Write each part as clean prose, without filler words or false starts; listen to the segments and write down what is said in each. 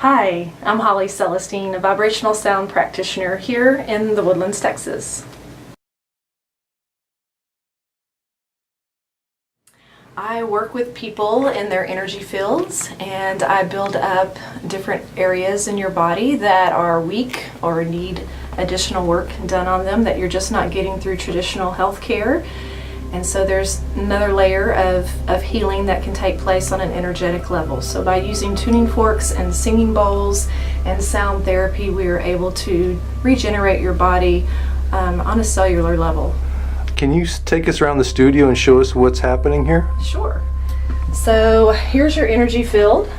Hi, I'm Holly Celestine, a vibrational sound practitioner here in the Woodlands, Texas. I work with people in their energy fields, and I build up different areas in your body that are weak or need additional work done on them that you're just not getting through traditional health care. And so there's another layer of healing that can take place on an energetic level. So by using tuning forks and singing bowls and sound therapy, we are able to regenerate your body on a cellular level. Can you take us around the studio and show us what's happening here? Sure. So here's your energy field.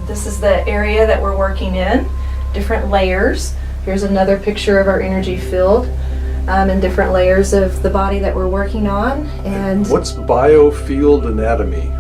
This is the area that we're working in, different layers. Here's another picture of our energy field. And different layers of the body that we're working on. And what's biofield anatomy?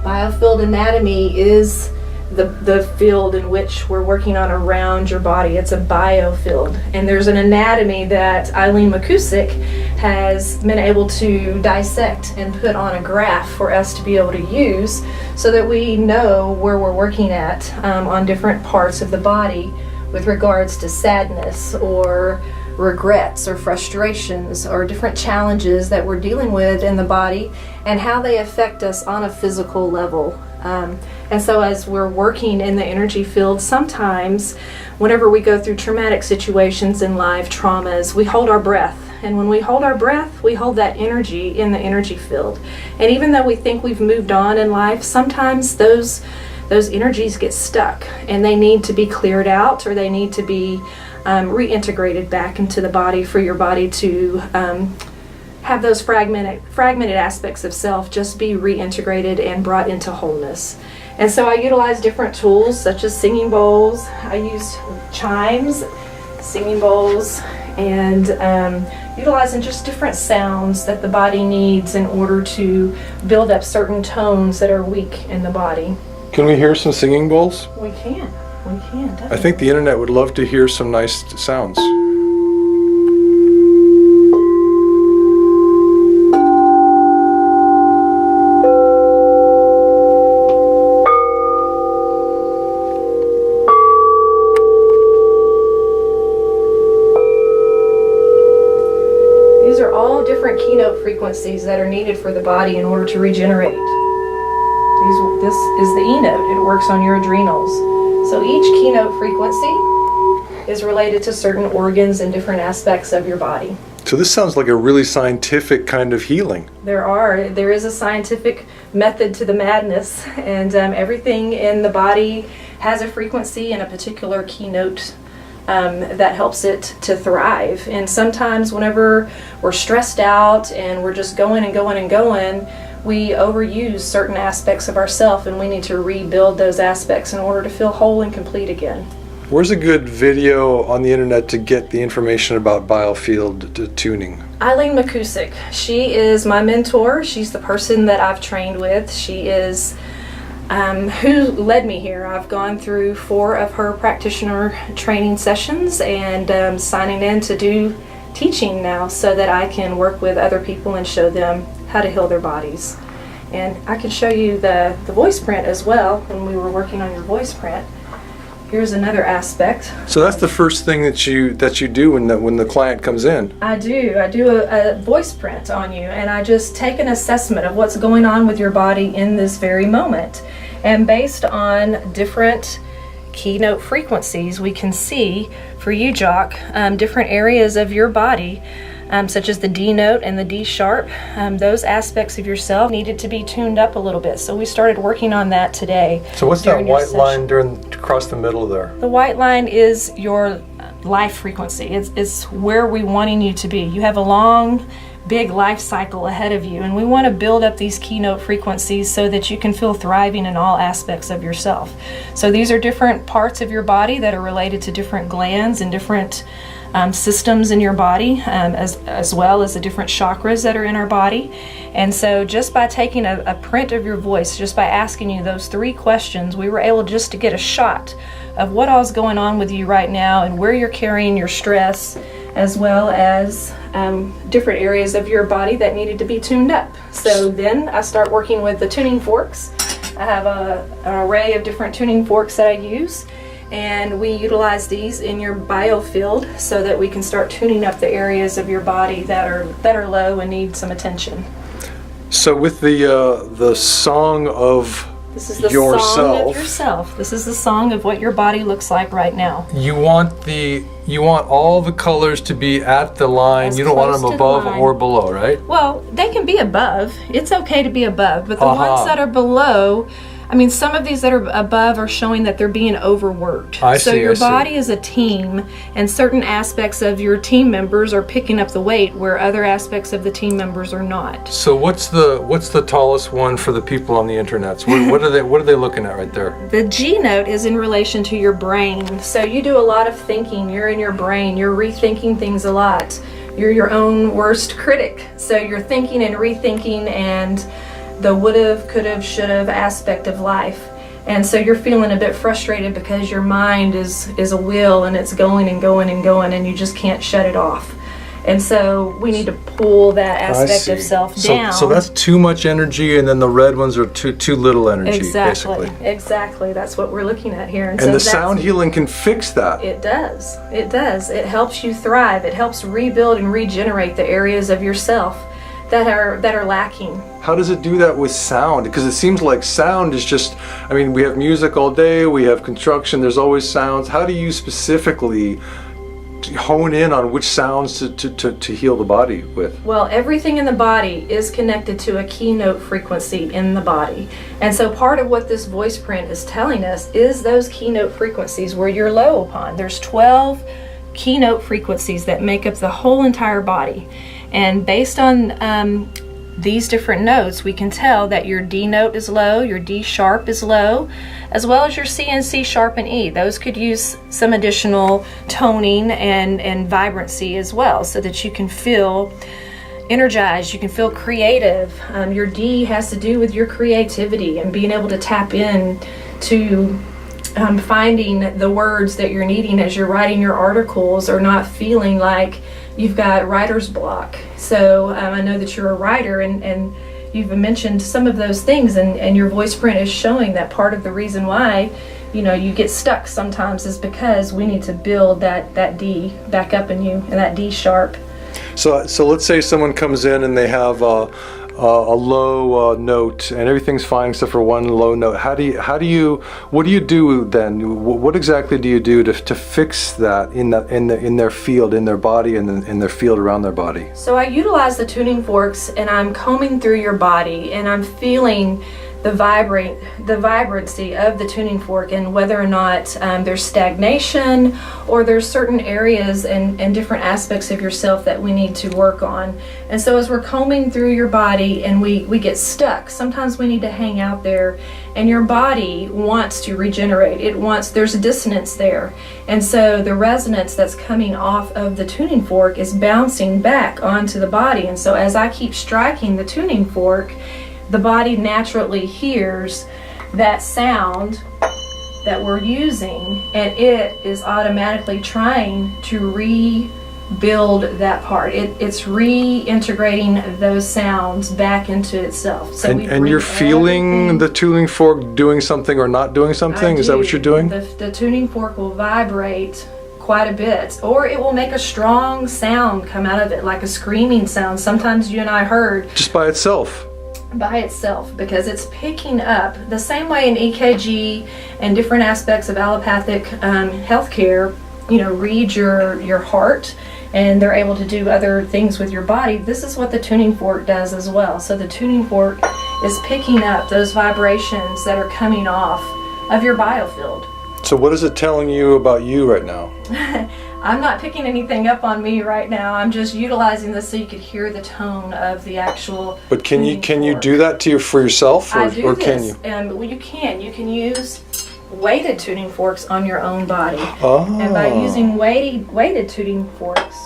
Biofield anatomy is the field in which we're working on around your body. It's a biofield, and there's an anatomy that Eileen McKusick has been able to dissect and put on a graph for us to be able to use so that we know where we're working at on different parts of the body with regards to sadness or regrets or frustrations or different challenges that we're dealing with in the body and how they affect us on a physical level. And so as we're working in the energy field, sometimes whenever we go through traumatic situations in life, traumas, we hold our breath. And when we hold our breath, we hold that energy in the energy field. And even though we think we've moved on in life, sometimes those energies get stuck and they need to be cleared out, or they need to be reintegrated back into the body for your body to have those fragmented aspects of self just be reintegrated and brought into wholeness. And so I utilize different tools such as singing bowls. I use chimes, singing bowls, and utilizing just different sounds that the body needs in order to build up certain tones that are weak in the body. Can we hear some singing bowls? We can, definitely. I think the internet would love to hear some nice sounds. These are all different keynote frequencies that are needed for the body in order to regenerate. This is the E note. It works on your adrenals. So each keynote frequency is related to certain organs and different aspects of your body. So this sounds like a really scientific kind of healing. There is a scientific method to the madness, and everything in the body has a frequency and a particular keynote that helps it to thrive. And sometimes whenever we're stressed out and we're just going and going and going, we overuse certain aspects of ourselves, and we need to rebuild those aspects in order to feel whole and complete again. Where's a good video on the internet to get the information about biofield tuning? Eileen McKusick. She is my mentor. She's the person that I've trained with. She is who led me here. I've gone through 4 of her practitioner training sessions and signing in to do teaching now so that I can work with other people and show them how to heal their bodies. And I can show you the voice print as well when we were working on your voice print. Here's another aspect. So that's the first thing that you do when the client comes in. I do a voice print on you, and I just take an assessment of what's going on with your body in this very moment. And based on different keynote frequencies, we can see for you, Jock, different areas of your body, such as the D note and the D sharp. Those aspects of yourself needed to be tuned up a little bit. So we started working on that today. So what's that white line across the middle there? The white line is your life frequency. It's where we're wanting you to be. You have a long, big life cycle ahead of you, and we want to build up these keynote frequencies so that you can feel thriving in all aspects of yourself. So these are different parts of your body that are related to different glands and different systems in your body, as well as the different chakras that are in our body. And so just by taking a print of your voice, just by asking you those 3 questions, we were able just to get a shot of what all's going on with you right now and where you're carrying your stress, as well as different areas of your body that needed to be tuned up. So then I start working with the tuning forks. I have an array of different tuning forks that I use, and we utilize these in your biofield so that we can start tuning up the areas of your body that are low and need some attention. So with the song of This is the yourself, song of yourself. This is the song of what your body looks like right now. you want all the colors to be at the line. As You don't want close them to the above line. or below, right? Well, they can be above. It's okay to be above, but the Uh-huh. ones that are below, I mean, some of these that are above are showing that they're being overworked. So your body is a team, and certain aspects of your team members are picking up the weight where other aspects of the team members are not. So what's the tallest one for the people on the internet? What are they looking at right there? The G note is in relation to your brain. So you do a lot of thinking. You're in your brain. You're rethinking things a lot. You're your own worst critic. So you're thinking and rethinking and the would've, could've, should've aspect of life. And so you're feeling a bit frustrated because your mind is a wheel and it's going and going and going and you just can't shut it off. And so we need to pull that aspect of self down. So that's too much energy, and then the red ones are too little energy, basically. Exactly. That's what we're looking at here. And the sound healing can fix that. It does. It does. It helps you thrive. It helps rebuild and regenerate the areas of yourself that are lacking. How does it do that with sound? Because it seems like sound is just, I mean, we have music all day, we have construction, there's always sounds. How do you specifically hone in on which sounds to heal the body with? Well, everything in the body is connected to a keynote frequency in the body. And so part of what this voice print is telling us is those keynote frequencies where you're low upon. There's 12 keynote frequencies that make up the whole entire body. And based on these different notes, we can tell that your D note is low, your D sharp is low, as well as your C and C sharp and E. Those could use some additional toning and vibrancy as well, so that you can feel energized, you can feel creative. Your D has to do with your creativity and being able to tap in to finding the words that you're needing as you're writing your articles, or not feeling like you've got writer's block. So I know that you're a writer, and you've mentioned some of those things, and your voice print is showing that part of the reason why you get stuck sometimes is because we need to build that D back up in you, and that D sharp. So let's say someone comes in and they have a low note and everything's fine except for one low note. What do you do then? What exactly do you do to fix that in their field, in their body, and in their field around their body? So I utilize the tuning forks, and I'm combing through your body, and I'm feeling the vibrancy of the tuning fork, and whether or not there's stagnation or there's certain areas and different aspects of yourself that we need to work on. And so as we're combing through your body and we get stuck, sometimes we need to hang out there, and your body wants to regenerate. There's a dissonance there. And so the resonance that's coming off of the tuning fork is bouncing back onto the body. And so as I keep striking the tuning fork, the body naturally hears that sound that we're using, and it is automatically trying to rebuild that part. It's reintegrating those sounds back into itself. So and you're feeling the tuning fork doing something or not doing something? Is that what you're doing? The tuning fork will vibrate quite a bit, or it will make a strong sound come out of it, like a screaming sound. Sometimes you and I heard just by itself, because it's picking up the same way in EKG and different aspects of allopathic healthcare, read your heart, and they're able to do other things with your body. This is what the tuning fork does as well. So the tuning fork is picking up those vibrations that are coming off of your biofield. So what is it telling you about you right now? I'm not picking anything up on me right now. I'm just utilizing this so you could hear the tone of the actual. But can you do that for yourself, or can you? Well, you can. You can use weighted tuning forks on your own body. Oh. And by using weighted tuning forks,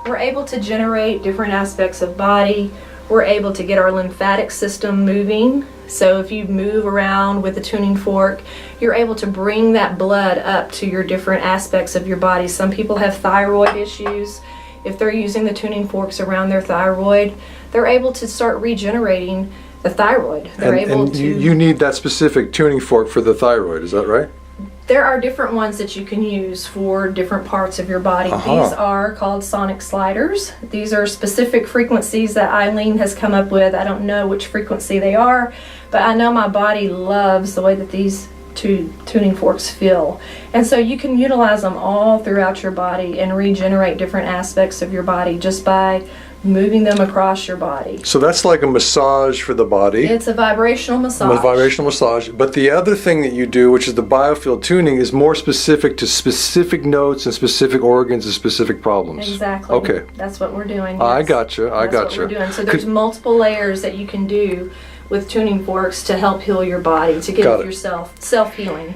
we're able to generate different aspects of body. We're able to get our lymphatic system moving. So if you move around with the tuning fork, you're able to bring that blood up to your different aspects of your body. Some people have thyroid issues. If they're using the tuning forks around their thyroid, they're able to start regenerating the thyroid. You need that specific tuning fork for the thyroid, is that right? There are different ones that you can use for different parts of your body. These are called sonic sliders. These are specific frequencies that Eileen has come up with. I don't know which frequency they are, but I know my body loves the way that these two tuning forks feel. And so you can utilize them all throughout your body and regenerate different aspects of your body just by moving them across your body. So that's like a massage for the body. It's a vibrational massage. A vibrational massage. But the other thing that you do, which is the biofield tuning, is more specific to specific notes and specific organs and specific problems. Exactly. Okay. That's what we're doing. I yes. gotcha. That's what we're doing. So there's multiple layers that you can do with tuning forks to help heal your body, to give yourself self-healing.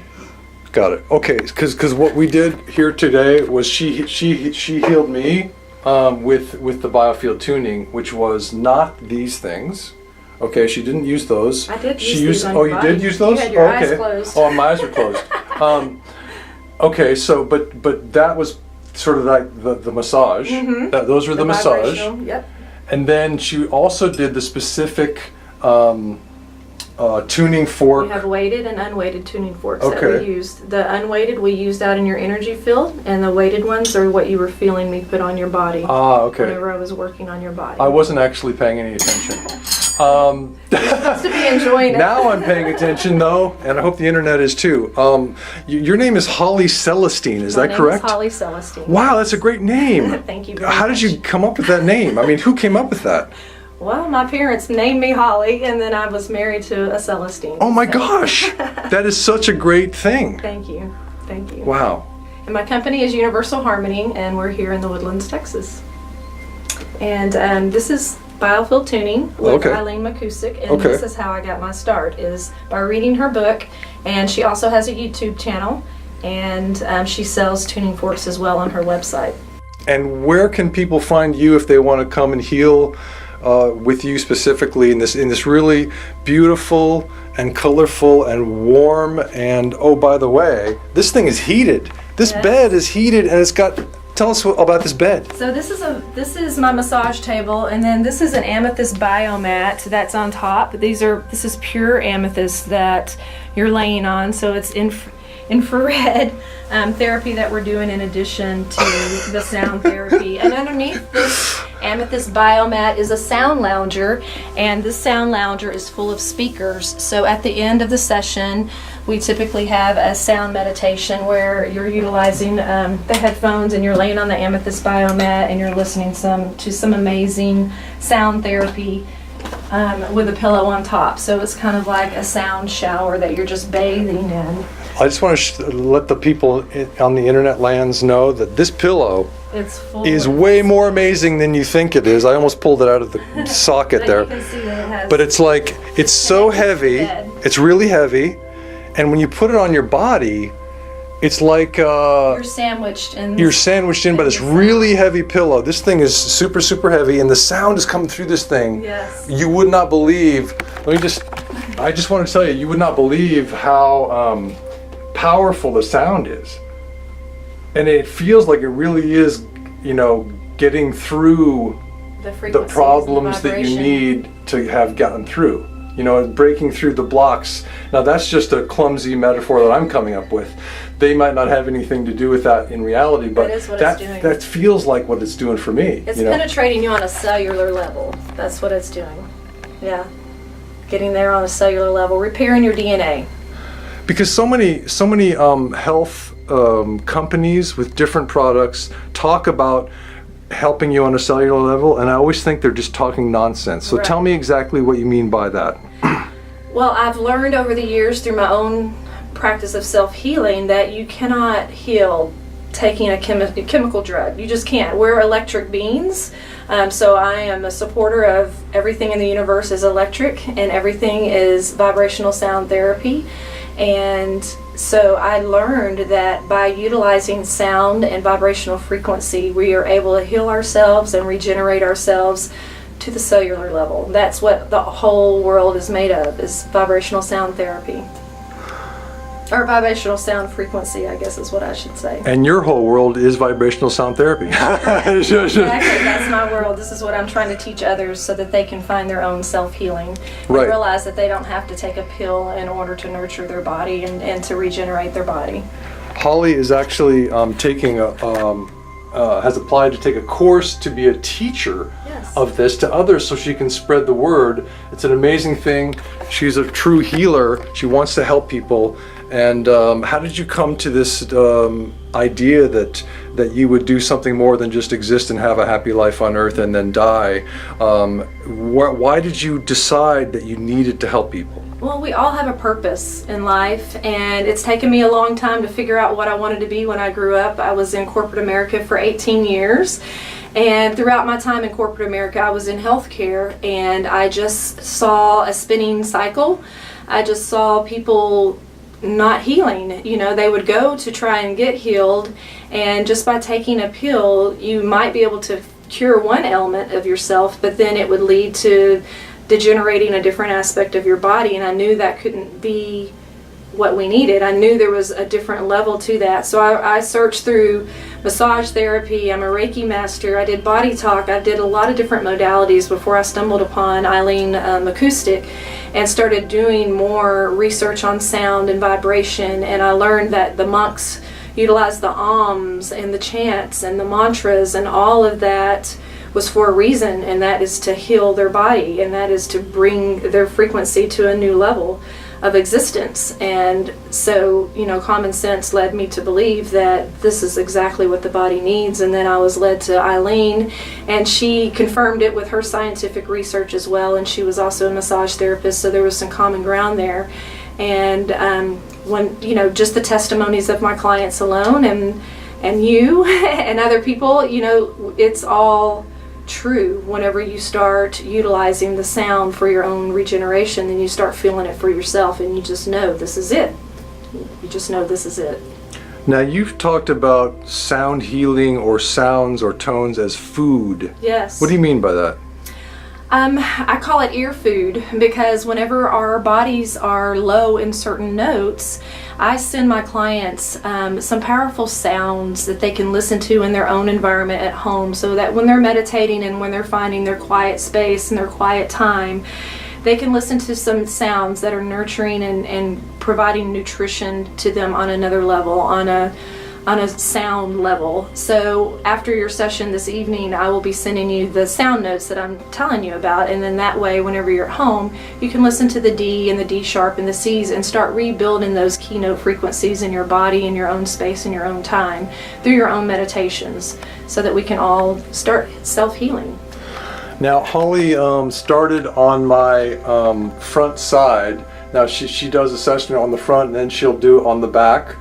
Got it. Okay, because what we did here today was she healed me with the biofield tuning, which was not these things. Okay, she didn't use those. I did she use these on Oh, your you body. did use those? You had your okay. eyes closed. Oh, my eyes were closed. Okay, so but that was sort of like the massage. Mm-hmm. Those were the massage. Yep. And then she also did the specific tuning fork. We have weighted and unweighted tuning forks that Okay. we used. The unweighted we used out in your energy field, and the weighted ones are what you were feeling me put on your body Okay. whenever I was working on your body. I wasn't actually paying any attention. You're supposed to be enjoying it. Now I'm paying attention though, and I hope the internet is too. Your name is Holly Celestine, is My that correct? name is Holly Celestine. Wow, that's a great name. Thank you very How much. did you come up with that name? I mean, who came up with that? Well, my parents named me Holly, and then I was married to a Celestine. Oh my so- gosh, that is such a great thing. Thank you. Thank you. Wow. And my company is Universal Harmony, and we're here in the Woodlands, Texas. And this is Biofield Tuning with Okay. Eileen McKusick, and Okay. this is how I got my start, is by reading her book. And she also has a YouTube channel, and she sells tuning forks as well on her website. And where can people find you if they want to come and heal with you specifically in this really beautiful and colorful and warm, and oh, by the way, this thing is heated. This Yes. bed is heated, and it's got. Tell us about this bed. So this is my massage table, and then this is an amethyst biomat that's on top. This is pure amethyst that you're laying on, so it's infrared therapy that we're doing in addition to the sound therapy. And underneath this amethyst biomat is a sound lounger, and this sound lounger is full of speakers. So at the end of the session, we typically have a sound meditation where you're utilizing the headphones and you're laying on the amethyst biomat and you're listening to some amazing sound therapy with a pillow on top. So it's kind of like a sound shower that you're just bathing in. I just want to let the people on the internet lands know that this pillow It's full is of- way more amazing than you think it is. I almost pulled it out of the socket But there. you can see that it has But it's like, it's so heavy, bed. it's really heavy, and when you put it on your body, it's like you're sandwiched in. you're sandwiched in by this really heavy pillow. This thing is super, super heavy, and the sound is coming through this thing. Yes. You would not believe, I just want to tell you would not believe how powerful the sound is. And it feels like it really is, getting through the the problems that you vibration. need to have gotten through. Breaking through the blocks. Now that's just a clumsy metaphor that I'm coming up with. They might not have anything to do with that in reality, but That is what it's doing. that feels like what it's doing for me. It's penetrating you on a cellular level. That's what it's doing. Yeah. Getting there on a cellular level, repairing your DNA. Because so many health companies with different products talk about helping you on a cellular level, and I always think they're just talking nonsense. So Right. tell me exactly what you mean by that. Well, I've learned over the years through my own practice of self-healing that you cannot heal taking a chemical drug. You just can't. We're electric beings, so I am a supporter of everything in the universe is electric, and everything is vibrational sound therapy. And so I learned that by utilizing sound and vibrational frequency, we are able to heal ourselves and regenerate ourselves to the cellular level. That's what the whole world is made of, is vibrational sound therapy. Or vibrational sound frequency, I guess is what I should say. And your whole world is vibrational sound therapy. Exactly, that's my world. This is what I'm trying to teach others so that they can find their own self-healing. Right. And realize that they don't have to take a pill in order to nurture their body and to regenerate their body. Holly is actually taking has applied to take a course to be a teacher Yes. of this to others so she can spread the word. It's an amazing thing. She's a true healer. She wants to help people. And how did you come to this idea that you would do something more than just exist and have a happy life on earth and then die? Why did you decide that you needed to help people? Well, we all have a purpose in life, and it's taken me a long time to figure out what I wanted to be when I grew up. I was in corporate America for 18 years, and throughout my time in corporate America, I was in healthcare, and I just saw a spinning cycle. I just saw people not healing. You know, they would go to try and get healed, and just by taking a pill, you might be able to cure one element of yourself, but then it would lead to degenerating a different aspect of your body, and I knew that couldn't be what we needed. I knew there was a different level to that. So I searched through massage therapy. I'm a Reiki master. I did body talk. I did a lot of different modalities before I stumbled upon Eileen McKusick and started doing more research on sound and vibration. And I learned that the monks utilize the ahms and the chants and the mantras, and all of that was for a reason, and that is to heal their body, and that is to bring their frequency to a new level of existence. And so, you know, common sense led me to believe that this is exactly what the body needs. And then I was led to Eileen, and she confirmed it with her scientific research as well, and she was also a massage therapist, so there was some common ground there. And when, you know, just the testimonies of my clients alone, and you and other people, you know, it's all true. Whenever you start utilizing the sound for your own regeneration, then you start feeling it for yourself, and you just know this is it. You just know this is it. Now, you've talked about sound healing or sounds or tones as food. Yes. What do you mean by that? I call it ear food, because whenever our bodies are low in certain notes, I send my clients some powerful sounds that they can listen to in their own environment at home, so that when they're meditating and when they're finding their quiet space and their quiet time, they can listen to some sounds that are nurturing and providing nutrition to them on another level, on a sound level. So after your session this evening, I will be sending you the sound notes that I'm telling you about, and then that way, whenever you're at home, you can listen to the D and the D sharp and the C's and start rebuilding those keynote frequencies in your body, in your own space, in your own time, through your own meditations, so that we can all start self-healing. Now, Holly started on my front side. Now, she does a session on the front, and then she'll do it on the back.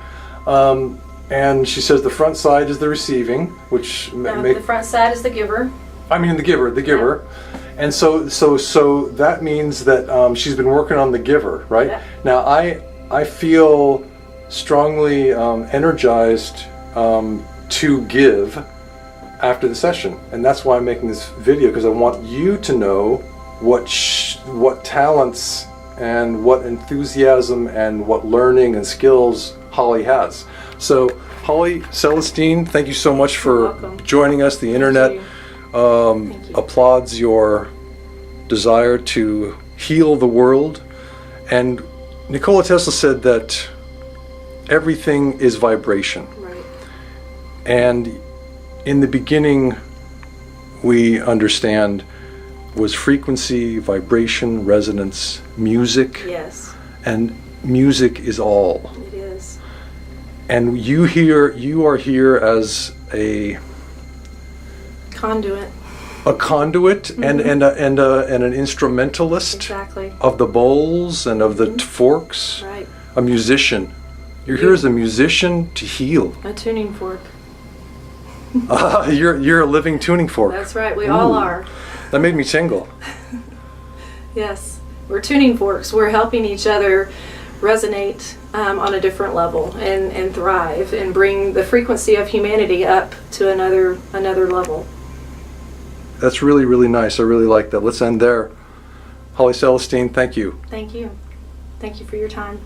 And she says the front side is the receiving, which The front side is the giver. I mean the giver. Yeah. And so that means that she's been working on the giver, right? Yeah. Now I feel strongly energized to give after the session, and that's why I'm making this video, because I want you to know what talents and what enthusiasm and what learning and skills Holly has. So, Holly Celestine, thank you so much for joining us. The internet applauds your desire to heal the world. And Nikola Tesla said that everything is vibration. Right. And in the beginning, we understand, was frequency, vibration, resonance, music. Yes. And music is all. It is. And you are here as a Conduit. Mm-hmm. and an instrumentalist. Exactly. Of the bowls and of the forks. Right. A musician. You're here as a musician to heal. A tuning fork. You're a living tuning fork. That's right. We all are. That made me tingle. Yes. We're tuning forks. We're helping each other resonate on a different level and thrive and bring the frequency of humanity up to another level. That's really, really nice. I really like that. Let's end there. Holly Celestine, thank you. Thank you. Thank you for your time.